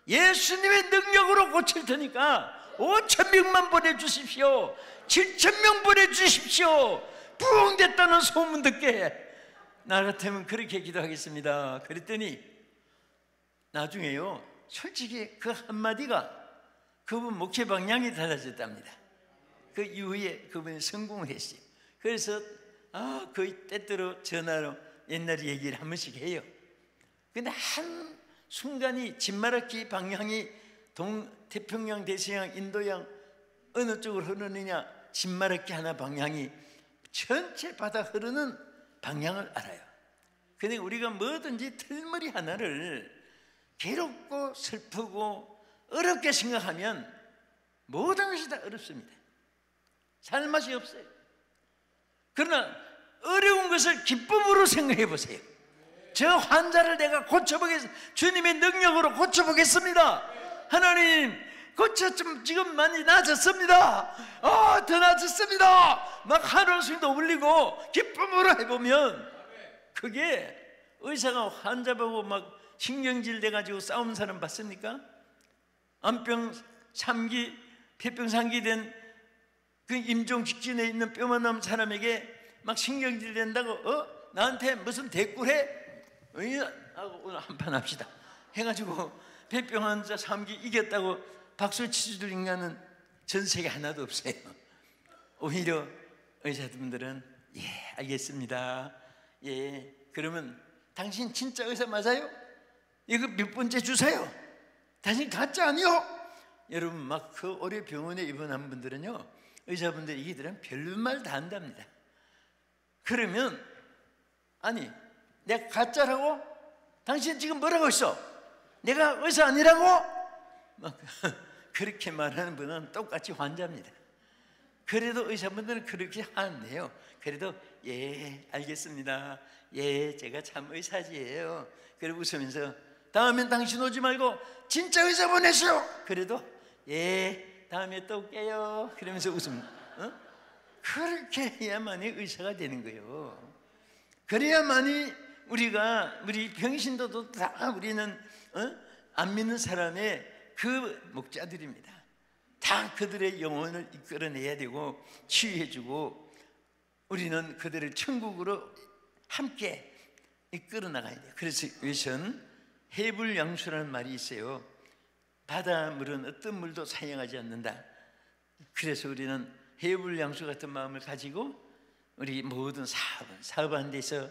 예수님의 능력으로 고칠 테니까 5,000명만 보내주십시오, 7,000명 보내주십시오, 부흥됐다는 소문 듣게. 나 같으면 그렇게 기도하겠습니다. 그랬더니 나중에요, 솔직히 그 한마디가 그분 목회 방향이 달라졌답니다. 그 이후에 그분이 성공을 했어요. 그래서 거의 때때로 전화로 옛날 얘기를 한 번씩 해요. 근데 한 순간이 진마라키 방향이 태평양, 대서양, 인도양 어느 쪽으로 흐르느냐, 진마라키 하나 방향이 전체 바다 흐르는 방향을 알아요. 근데 우리가 뭐든지 틀머리 하나를 괴롭고 슬프고 어렵게 생각하면 모든 것이 다 어렵습니다. 살 맛이 없어요. 그러나 어려운 것을 기쁨으로 생각해 보세요. 저 환자를 내가 고쳐보겠습니다. 주님의 능력으로 고쳐보겠습니다. 하나님 고쳤지만 지금 많이 나아졌습니다. 더 나아졌습니다. 막 한숨도 울리고 기쁨으로 해보면, 그게 의사가 환자 보고 막 신경질 돼가지고 싸우는 사람 봤습니까? 암병 3기, 폐병 3기 된 그 임종 직전에 있는 뼈만 남은 사람에게 막 신경질 된다고 나한테 무슨 대꾸해? 하고 오늘 한판 합시다 해가지고 폐병 환자 3기 이겼다고 박수 치줄 인간은 전 세계 하나도 없어요. 오히려 의사분들은 예 알겠습니다, 예 그러면 당신 진짜 의사 맞아요? 이거 몇 번째 주사요? 당신 가짜 아니요? 여러분 막 그 오래 병원에 입원한 분들은요, 의사분들이 이들은 별말 다 한답니다. 그러면 아니 내가 가짜라고? 당신 지금 뭐라고 했어? 내가 의사 아니라고? 막 그렇게 말하는 분은 똑같이 환자입니다. 그래도 의사분들은 그렇게 하는데요, 그래도 예 알겠습니다, 예 제가 참 의사지예요. 그리고 웃으면서 다음엔 당신 오지 말고 진짜 의사 보내시오. 그래도 예 다음에 또 올게요 그러면서 웃음. 그렇게 해야만이 의사가 되는 거예요. 그래야만이 우리 병신도도 다 우리는 안 믿는 사람의 그 목자들입니다. 다 그들의 영혼을 이끌어내야 되고 치유해주고 우리는 그들을 천국으로 함께 이끌어 나가야 돼요. 그래서 이것은 해불양수라는 말이 있어요. 바닷물은 어떤 물도 사용하지 않는다. 그래서 우리는 해불양수 같은 마음을 가지고 우리 모든 사업하는 데서,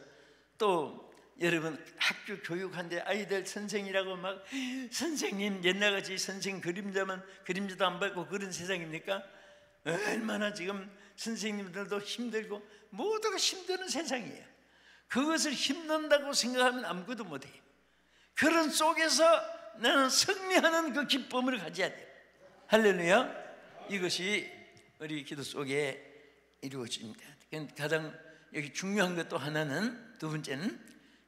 또 여러분 학교 교육하는데 아이들 선생이라고 막 선생님 옛날같이 선생 그림자도 안 밟고 그런 세상입니까? 얼마나 지금 선생님들도 힘들고 모두가 힘드는 세상이에요. 그것을 힘든다고 생각하면 아무것도 못해요. 그런 속에서 나는 승리하는 그 기쁨을 가져야 돼요. 할렐루야. 이것이 우리 기도 속에 이루어집니다. 가장 여기 중요한 것 또 하나는, 두 번째는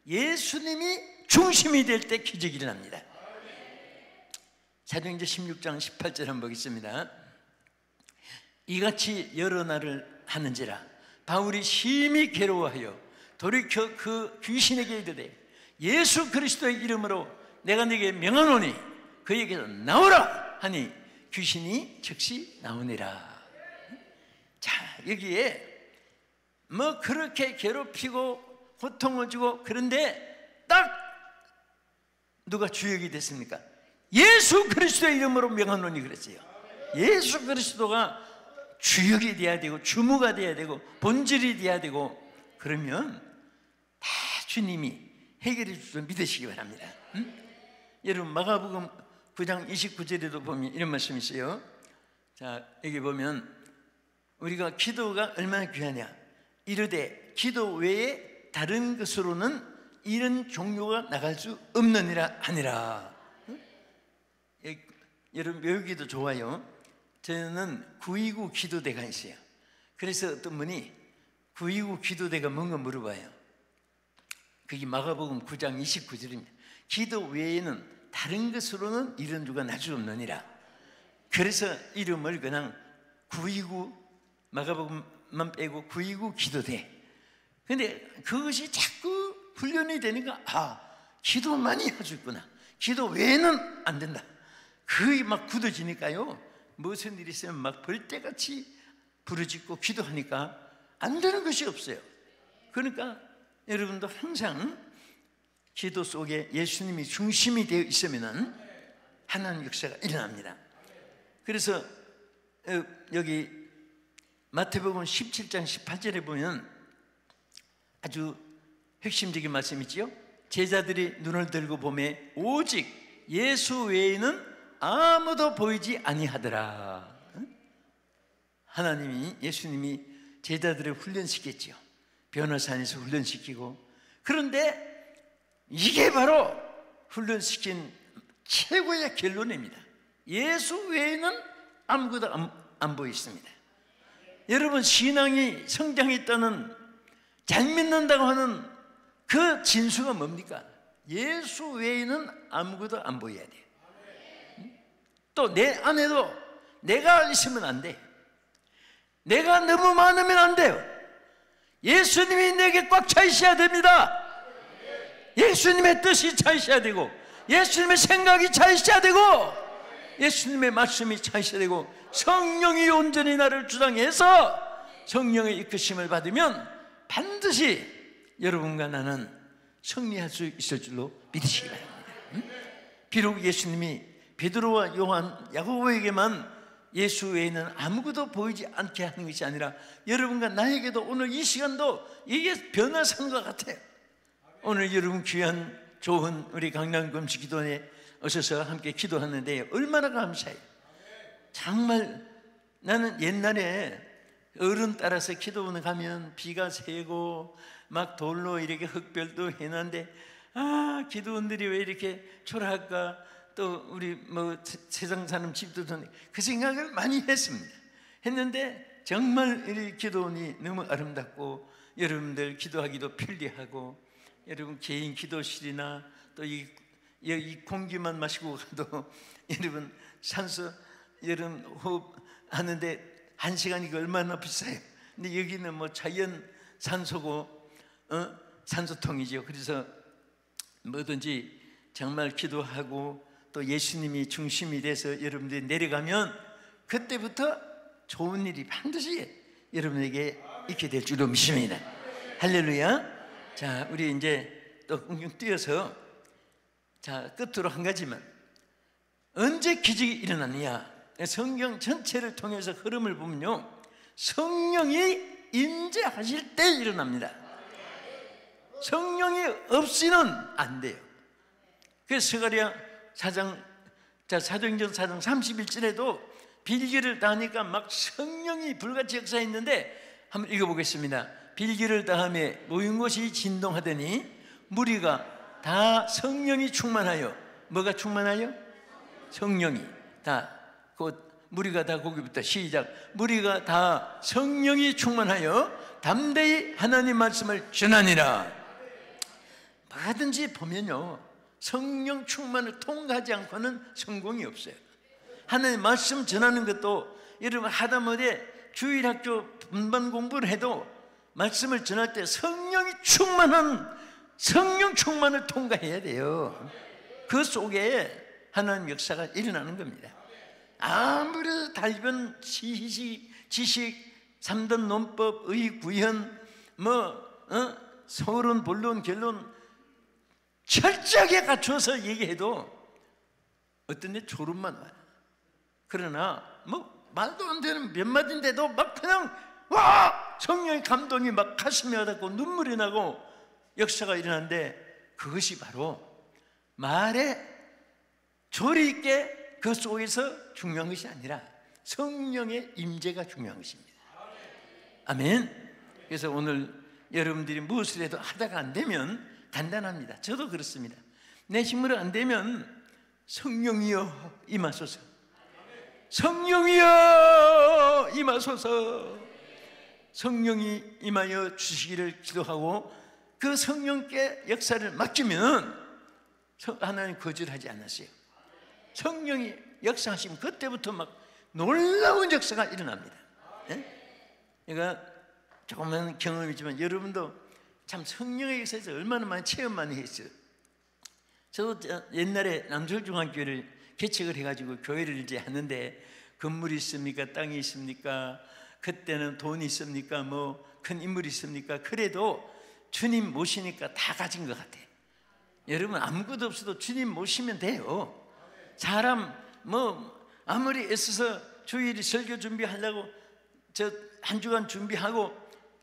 예수님이 중심이 될 때 기적이 일어납니다. 사도행전 16장 18절 한번 보겠습니다. 이같이 여러 날을 하는지라 바울이 심히 괴로워하여 돌이켜 그 귀신에게 이르되 예수 그리스도의 이름으로 내가 네게 명하노니 그에게서 나오라 하니 귀신이 즉시 나오니라. 자, 여기에 뭐 그렇게 괴롭히고 고통을 주고, 그런데 딱 누가 주역이 됐습니까? 예수 그리스도의 이름으로 명하노니 그랬어요. 예수 그리스도가 주역이 돼야 되고 주무가 돼야 되고 본질이 돼야 되고, 그러면 다 주님이 해결해 주셔서 믿으시기 바랍니다. 여러분 마가복음 9장 29절에도 보면 이런 말씀이 있어요. 자, 여기 보면 우리가 기도가 얼마나 귀하냐, 이르되 기도 외에 다른 것으로는 이런 종류가 나갈 수 없느니라 하니라. 여러분 외우기도 좋아요. 저는 929 기도대가 있어요. 그래서 어떤 분이 929 기도대가 뭔가 물어봐요. 그게 마가복음 9장 29절입니다. 기도 외에는 다른 것으로는 이런 주가 날 수 없느니라. 그래서 이름을 그냥 929 마가복음만 빼고 929 기도대. 근데 그것이 자꾸 훈련이 되니까 기도 많이 할 수 있구나. 기도 외에는 안 된다. 그게 막 굳어지니까요, 무슨 일이 있으면 막 벌떼같이 부르짖고 기도하니까 안 되는 것이 없어요. 그러니까 여러분도 항상 기도 속에 예수님이 중심이 되어 있으면 하나님 역사가 일어납니다. 그래서 여기 마태복음 17장 18절에 보면 아주 핵심적인 말씀이 있지요. 제자들이 눈을 들고 보매 오직 예수 외에는 아무도 보이지 아니하더라. 하나님이, 예수님이 제자들을 훈련시켰지요. 변호사에서 훈련시키고. 그런데 이게 바로 훈련시킨 최고의 결론입니다. 예수 외에는 아무것도 안 보였습니다. 여러분, 신앙이 성장했다는, 잘 믿는다고 하는 그 진수가 뭡니까? 예수 외에는 아무것도 안 보여야 돼요. 또 내 안에도 내가 있으면 안 돼. 내가 너무 많으면 안 돼요. 예수님이 내게 꽉 차 있어야 됩니다. 예수님의 뜻이 차 있어야 되고, 예수님의 생각이 차 있어야 되고, 예수님의 말씀이 차 있어야 되고, 성령이 온전히 나를 주장해서 성령의 이끄심을 받으면 반드시 여러분과 나는 승리할 수 있을 줄로 믿으시기 바랍니다. 비록 예수님이 베드로와 요한, 야고보에게만 예수 외에는 아무것도 보이지 않게 하는 것이 아니라 여러분과 나에게도 오늘 이 시간도 이게 변화산과 같아요. 오늘 여러분 귀한 좋은 우리 강남 금식기도원에 오셔서 함께 기도하는데 얼마나 감사해요. 정말 나는 옛날에 어른 따라서 기도원에 가면 비가 새고 막 돌로 이렇게 흙별도 해놨는데 기도원들이 왜 이렇게 초라할까, 또 우리 뭐 세상 사는 집도 그 생각을 많이 했는데 정말 이 기도원이 너무 아름답고 여러분들 기도하기도 편리하고, 여러분 개인 기도실이나 또 이 공기만 마시고 가도 여러분 산소 여러분 호흡하는데 1시간이가 얼마나 비싸요. 근데 여기는 뭐 자연 산소고 산소통이죠. 그래서 뭐든지 정말 기도하고 또 예수님이 중심이 돼서 여러분들이 내려가면 그때부터 좋은 일이 반드시 여러분에게 있게 될 줄로 믿습니다. 할렐루야. 자, 우리 이제 또 웅웅 뛰어서, 자, 끝으로 한 가지만, 언제 기적이 일어났느냐? 성경 전체를 통해서 흐름을 보면요, 성령이 임재하실 때 일어납니다. 성령이 없이는 안 돼요. 그래서 스가랴 4장, 사도행전 4장 31절에도 빌기를 다하니까 막 성령이 불같이 역사했는데, 한번 읽어보겠습니다. 빌기를 다함에 모인 곳이 진동하더니 무리가 다 성령이 충만하여, 뭐가 충만하여? 성령이 다, 곧 무리가 다, 거기부터 시작. 무리가 다 성령이 충만하여 담대히 하나님 말씀을 전하니라. 뭐든지 보면요, 성령 충만을 통과하지 않고는 성공이 없어요. 하나님 말씀 전하는 것도 여러분 하다못해 주일학교 분반 공부를 해도 말씀을 전할 때 성령이 충만한 성령 충만을 통과해야 돼요. 그 속에 하나님 역사가 일어나는 겁니다. 아무리 달변 지식 3단 논법, 의 구현, 서론, 본론, 결론 철저하게 갖춰서 얘기해도 어떤 데 졸음만 와요. 그러나 뭐 말도 안 되는 몇 마디인데도 막 그냥 와! 성령의 감동이 막 가슴에 와닿고 눈물이 나고 역사가 일어나는데, 그것이 바로 말에 조리 있게 그 속에서 중요한 것이 아니라 성령의 임재가 중요한 것입니다. 아멘. 그래서 오늘 여러분들이 무엇을 해도 하다가 안 되면 간단합니다. 저도 그렇습니다. 내 힘으로 안 되면 성령이여 임하소서, 성령이여 임하소서, 성령이 임하여 주시기를 기도하고, 그 성령께 역사를 맡기면 하나님 거절하지 않았어요. 성령이 역사하시면 그때부터 막 놀라운 역사가 일어납니다. 그러니까 조금만 경험이지만 여러분도 참 성령의 역사에서 얼마나 많이 체험 많이 했어요. 저도 옛날에 남서울중앙교회를 개척을 해가지고 교회를 이제 하는데, 건물이 있습니까? 땅이 있습니까? 그때는 돈이 있습니까? 뭐 큰 인물이 있습니까? 그래도 주님 모시니까 다 가진 것 같아요. 여러분, 아무것도 없어도 주님 모시면 돼요. 사람 뭐 아무리 애써서 주일이 설교 준비하려고 저 한 주간 준비하고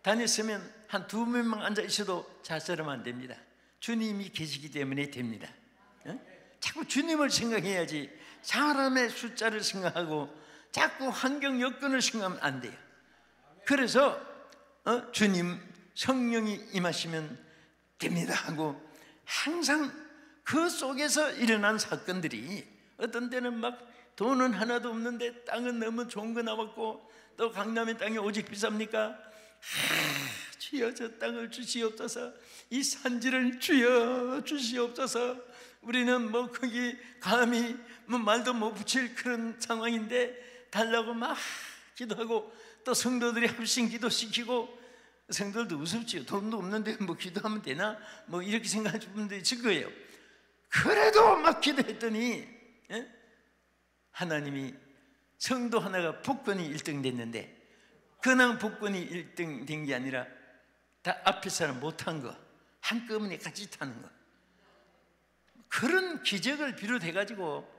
다녔으면 한 2명만 앉아 있어도 자살하면 안 됩니다. 주님이 계시기 때문에 됩니다. 자꾸 주님을 생각해야지 사람의 숫자를 생각하고 자꾸 환경 여건을 생각하면 안 돼요. 그래서 주님 성령이 임하시면 됩니다 하고, 항상 그 속에서 일어난 사건들이, 어떤 때는 막 돈은 하나도 없는데 땅은 너무 좋은 거 나왔고, 또 강남의 땅이 오직 비쌉니까? 주여 저 땅을 주시옵소서, 이 산지를 주여 주시옵소서. 우리는 뭐 거기 감히 뭐 말도 못 붙일 그런 상황인데 달라고 막 기도하고, 또 성도들이 합심 기도시키고, 성도들도 우습지요. 돈도 없는데 뭐 기도하면 되나? 뭐 이렇게 생각하시는 분들이 있을 거예요. 그래도 막 기도했더니 하나님이 성도 하나가 복권이 1등 됐는데, 그냥 복권이 1등 된 게 아니라 다 앞에 사람 못한 거 한꺼번에 같이 타는 거, 그런 기적을 비롯해가지고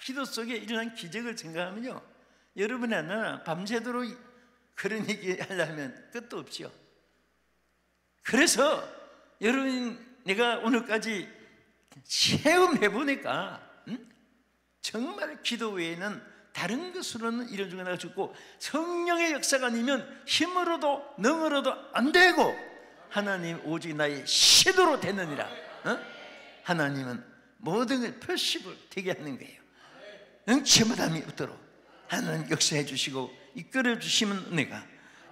기도 속에 일어난 기적을 생각하면요, 여러분 하나 밤새도록 그런 얘기 하려면 끝도 없죠. 그래서 여러분, 내가 오늘까지 체험해보니까 정말 기도 외에는 다른 것으로는 이런 중에 나가 죽고, 성령의 역사가 아니면 힘으로도 능으로도 안 되고, 하나님 오직 나의 시도로 되느니라. 하나님은 모든 걸 표식을 되게 하는 거예요. 응치부담이 없도록 하나님 역사해 주시고 이끌어 주시면 은혜가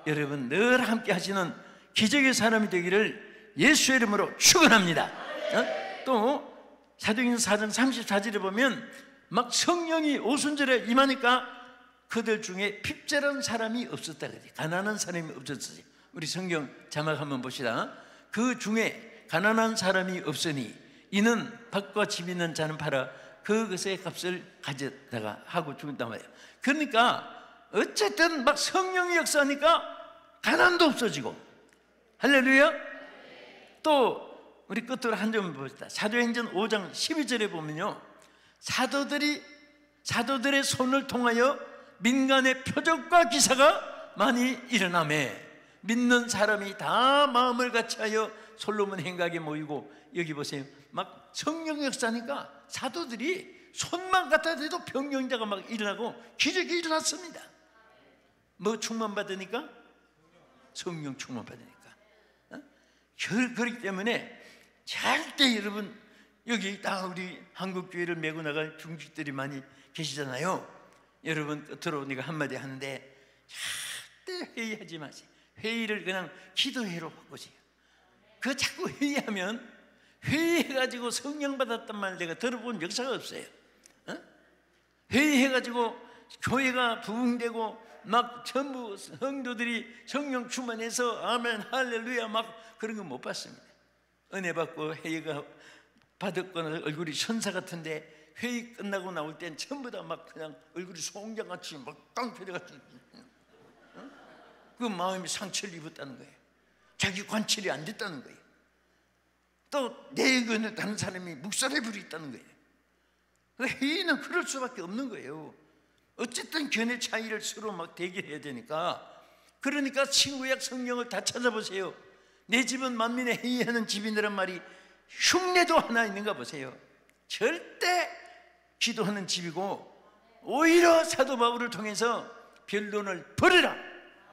여러분 늘 함께 하시는 기적의 사람이 되기를 예수의 이름으로 축원합니다. 또 사도행전 4장 34절에 보면 막 성령이 오순절에 임하니까 그들 중에 핍절한 사람이 없었다 그래요. 가난한 사람이 없었어요. 우리 성경 자막 한번 봅시다. 그 중에 가난한 사람이 없으니 이는 밭과 집 있는 자는 팔아 그것의 값을 가져다가 하고 죽는단 말이에요. 그러니까 어쨌든 막 성령이 역사하니까 가난도 없어지고, 할렐루야. 또 우리 끝으로 한 점 봅시다. 사도행전 5장 12절에 보면요, 사도들의 손을 통하여 민간의 표적과 기사가 많이 일어나매 믿는 사람이 다 마음을 같이하여 솔로몬 행각에 모이고, 여기 보세요, 막 성령 역사니까 사도들이 손만 갖다 대도 병영자가 막 일어나고 기적이 일어났습니다. 뭐 충만 받으니까? 성령 충만 받으니까. 그렇기 때문에 절대 여러분, 여기 다 우리 한국교회를 메고 나갈 중직들이 많이 계시잖아요. 여러분 끝으로 내가 한마디 하는데, 절대 회의하지 마세요. 회의를 그냥 기도회로 바꾸세요. 그 자꾸 회의하면, 회의해가지고 성령 받았단 말 내가 들어본 역사가 없어요. 회의해가지고 교회가 부흥되고 막 전부 성도들이 성령 충만해서 아멘 할렐루야 막 그런 거 못 봤습니다. 은혜 받고 회의가 받았거나 얼굴이 천사 같은데 회의 끝나고 나올 땐 전부 다 막 그냥 얼굴이 송장같이 막 깡패같이, 그 마음이 상처를 입었다는 거예요. 자기 관찰이 안 됐다는 거예요. 또 내 의견을 다른 사람이 묵살해 버렸다는 거예요. 회의는 그럴 수밖에 없는 거예요. 어쨌든 견해 차이를 서로 막 대결해야 되니까. 그러니까 친구약 성령을 다 찾아보세요. 내 집은 만민의 회의하는 집이라는 말이 흉내도 하나 있는가 보세요. 절대 기도하는 집이고, 오히려 사도 바울을 통해서 변론을 버려라,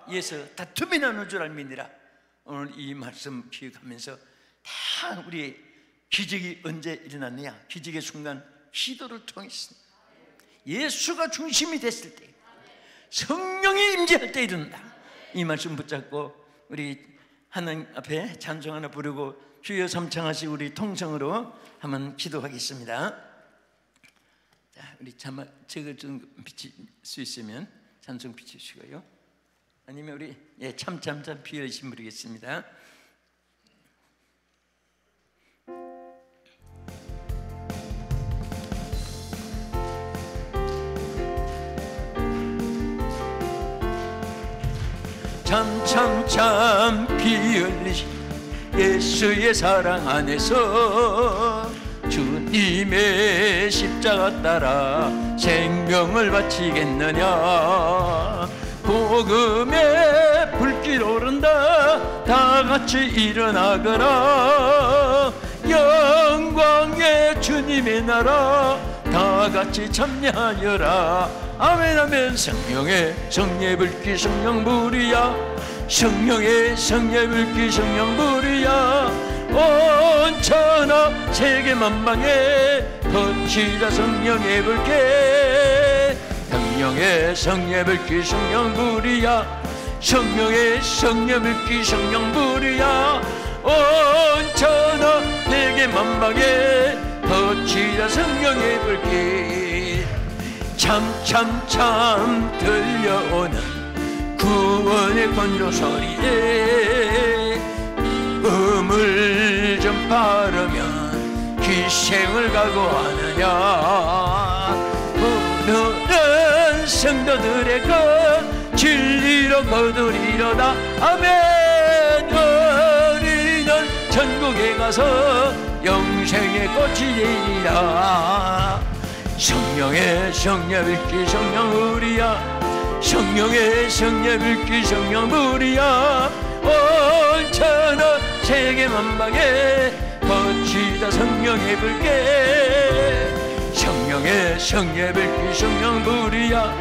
이에서 다툼이 나는 줄 알미니라. 오늘 이 말씀 기억하면서 다 우리의 기적이 언제 일어났느냐? 기적의 순간 기도를 통했습니다. 예수가 중심이 됐을 때, 성령이 임재할 때 일어난다. 이 말씀 붙잡고 우리 하나님 앞에 찬송 하나 부르고 주여 삼창하시고 우리 통성으로 한번 기도하겠습니다. 자, 우리 자막 저거 좀 비칠 수 있으면 찬송 비치시고요. 아니면 우리 참참참 비열심 부르겠습니다. 참참참 피 흘리신 예수의 사랑 안에서 주님의 십자가 따라 생명을 바치겠느냐. 복음의 불길 오른다 다 같이 일어나거라. 영광의 주님의 나라 다 같이 참여하여라. 아멘 아멘. 성령의 성령의 불길 성령 부리야. 성령의 성령의 불길 성령 부리야. 온 천하 세계 만방에 터치자 성령의 불길. 성령의 성령의 불길 성령 부리야. 성령의 성령의 불길 성령 부리야. 온 천하 세계 만방에 터치자 성령의 불길. 참참참 들려오는 구원의 권조 소리에 음을 전파하려면 희생을 각오하느냐. 오늘은 성도들의 것 진리로 거두리로다. 아멘. 우리는 천국에 가서 영생의 꽃이 되리라. 성령의 성령 불길 성령 우리야. 성령의 성령 불길 성령 우리야. 온 천하 세계 만방에 퍼치다 성령의 불길. 성령의 성령 불길 성령 우리야.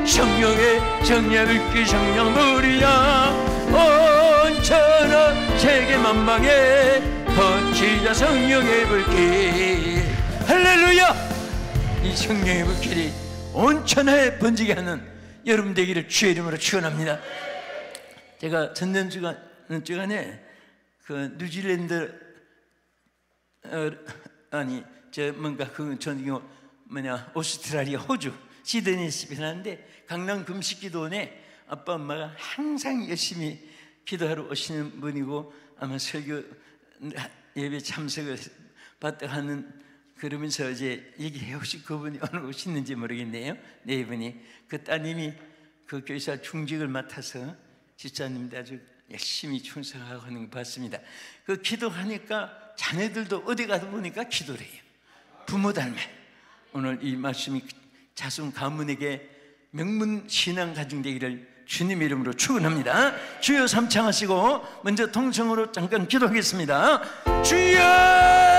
성령의 성령 불길 성령 우리야. 온 천하 세계 만방에 퍼치다 성령의 불길. 할렐루야. 이 성령의 불길이 온 천하에 번지게 하는 여러분 되기를 주의 이름으로 축원합니다. 제가 전주간에 그 뉴질랜드 오스트라리아 호주 시드니에서 지났는데 강남 금식기도원에 아빠 엄마가 항상 열심히 기도하러 오시는 분이고 아마 설교 예배 참석을 받다 하는. 그러면서 어제 얘기해 혹시 그분이 오늘 오시는지 모르겠네요. 네 이분이 그 따님이 그 교회사 중직을 맡아서 집사님도 아주 열심히 충성하고 하는 거 봤습니다. 그 기도하니까 자녀들도 어디 가다 보니까 기도를 해요. 부모 닮아. 오늘 이 말씀이 자손 가문에게 명문 신앙 가정 되기를 주님 이름으로 축원합니다. 주여 삼창하시고 먼저 통성으로 잠깐 기도하겠습니다. 주여